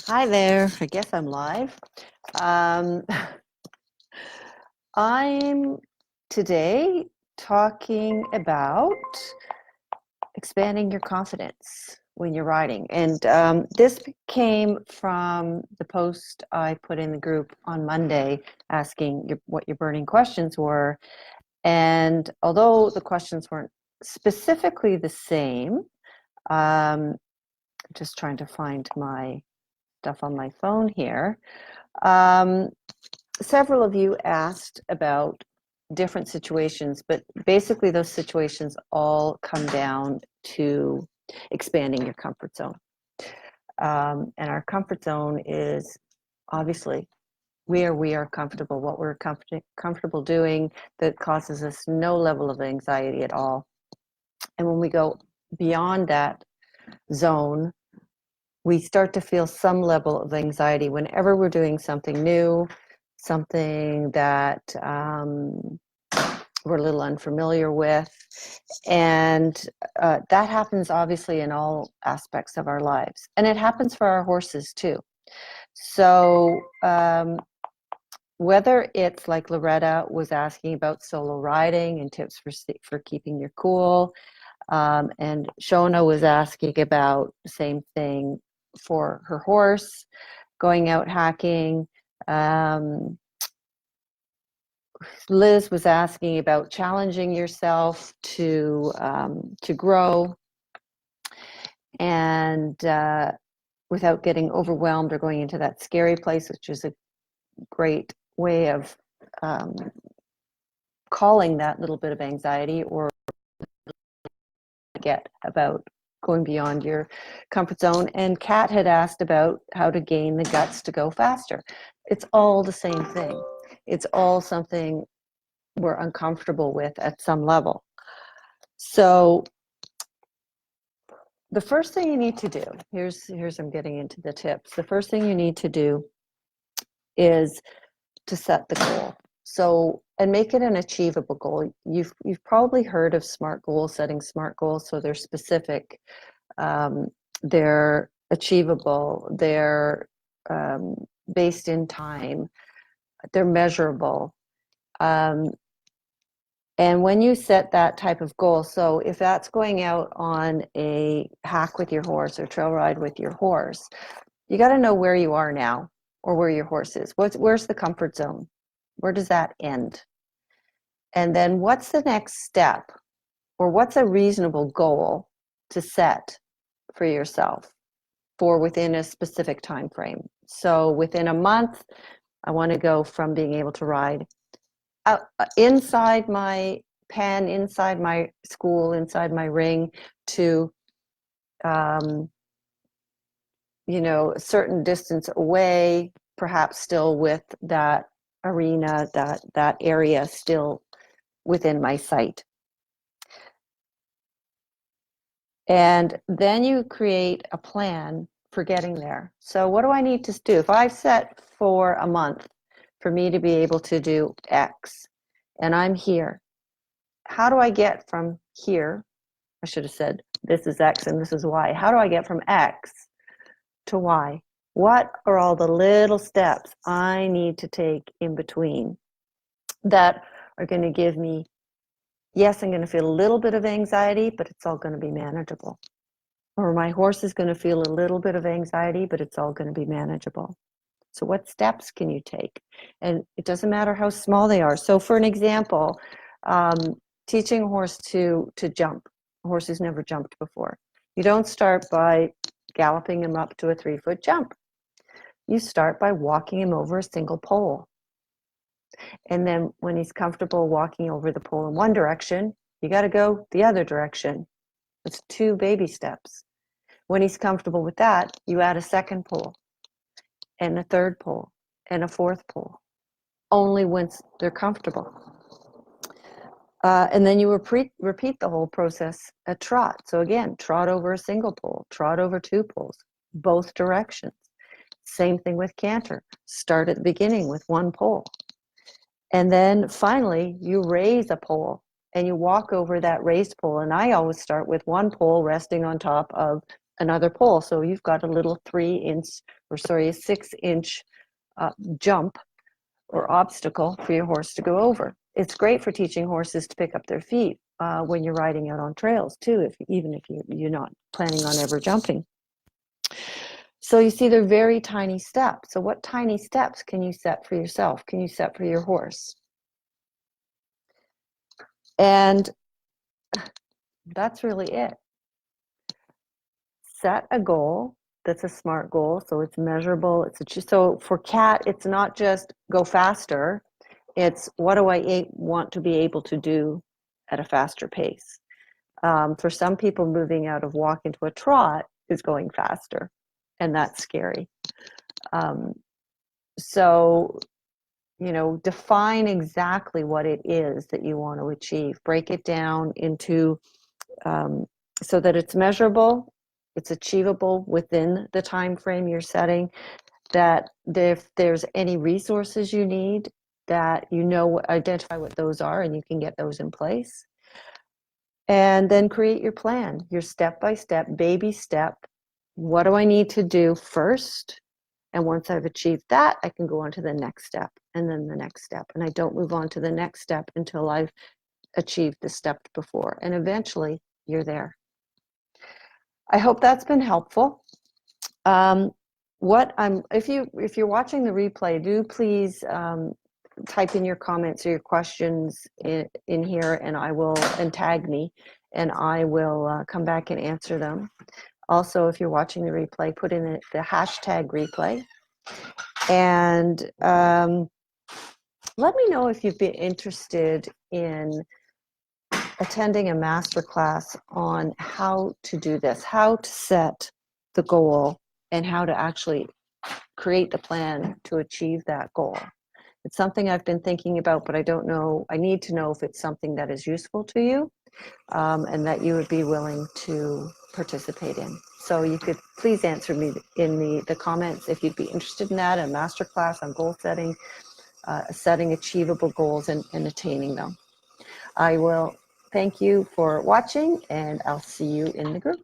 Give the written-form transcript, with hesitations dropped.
Hi there. I guess I'm live. Um, I'm today talking about expanding your confidence when you're riding. And this came from the post I put in the group on Monday asking what your burning questions were. And although the questions weren't specifically the same, just trying to find my stuff on my phone here. Several of you asked about different situations, but basically those situations all come down to expanding your comfort zone. And our comfort zone is obviously where we are comfortable, what we're comfortable doing that causes us no level of anxiety at all. And when we go beyond that zone, we start to feel some level of anxiety whenever we're doing something new, something that we're a little unfamiliar with. And that happens obviously in all aspects of our lives. And it happens for our horses too. So whether it's like Loretta was asking about solo riding and tips for keeping your cool, and Shona was asking about the same thing for her horse, going out hacking. Liz was asking about challenging yourself to grow and without getting overwhelmed or going into that scary place, which is a great way of calling that little bit of anxiety or get about going beyond your comfort zone. And Kat had asked about how to gain the guts to go faster. It's all the same thing. It's all something we're uncomfortable with at some level. So the first thing you need to do, here's I'm getting into the tips. The first thing you need to do is to set the goal. So, and make it an achievable goal. You've probably heard of SMART goals, setting SMART goals. So they're specific, they're achievable, they're based in time, they're measurable. And when you set that type of goal, so if that's going out on a hack with your horse or trail ride with your horse, you got to know where you are now or where your horse is. Where's the comfort zone? Where does that end? And then what's the next step, or what's a reasonable goal to set for yourself for within a specific time frame? So within a month, I want to go from being able to ride inside my pen, inside my school, inside my ring, to a certain distance away, perhaps still with that arena, that area still within my sight. And then you create a plan for getting there. So what do I need to do? If I've set for a month for me to be able to do X, and I'm here, how do I get from here? I should have said this is X and this is Y. How do I get from X to Y? What are all the little steps I need to take in between that are going to give me, yes, I'm going to feel a little bit of anxiety, but it's all going to be manageable. Or my horse is going to feel a little bit of anxiety, but it's all going to be manageable. So what steps can you take? And it doesn't matter how small they are. So for an example, teaching a horse to jump. A horse who's never jumped before. You don't start by galloping him up to a 3-foot jump. You start by walking him over a single pole. And then when he's comfortable walking over the pole in one direction, you got to go the other direction. It's 2 baby steps. When he's comfortable with that, you add a second pole and a third pole and a fourth pole, only once they're comfortable. And then you repeat the whole process at trot. So again, trot over a single pole, trot over 2 poles, both directions. Same thing with canter. Start at the beginning with 1 pole. And then finally, you raise a pole and you walk over that raised pole. And I always start with 1 pole resting on top of another pole. So you've got a little 3-inch or sorry, a 6-inch jump or obstacle for your horse to go over. It's great for teaching horses to pick up their feet when you're riding out on trails too, even if you're not planning on ever jumping. So you see, they're very tiny steps. So what tiny steps can you set for yourself? Can you set for your horse? And that's really it. Set a goal that's a SMART goal, so it's measurable. So for Kat, it's not just go faster. It's what do I want to be able to do at a faster pace. For some people, moving out of walk into a trot is going faster, and that's scary. So, define exactly what it is that you want to achieve. Break it down into so that it's measurable, it's achievable within the time frame you're setting, that if there's any resources you need, that identify what those are and you can get those in place. And then create your plan, your step-by-step, baby step. What do I need to do first? And once I've achieved that, I can go on to the next step and then the next step. And I don't move on to the next step until I've achieved the step before. And eventually you're there. I hope that's been helpful. If you're watching the replay, do please type in your comments or your questions in here, and tag me, and I will come back and answer them. Also, if you're watching the replay, put in the hashtag replay, and let me know if you'd be interested in attending a masterclass on how to do this, how to set the goal, and how to actually create the plan to achieve that goal. It's something I've been thinking about, but I don't know. I need to know if it's something that is useful to you and that you would be willing to participate in. So you could please answer me in the comments if you'd be interested in that, a masterclass on goal setting, setting achievable goals and attaining them. I will thank you for watching, and I'll see you in the group.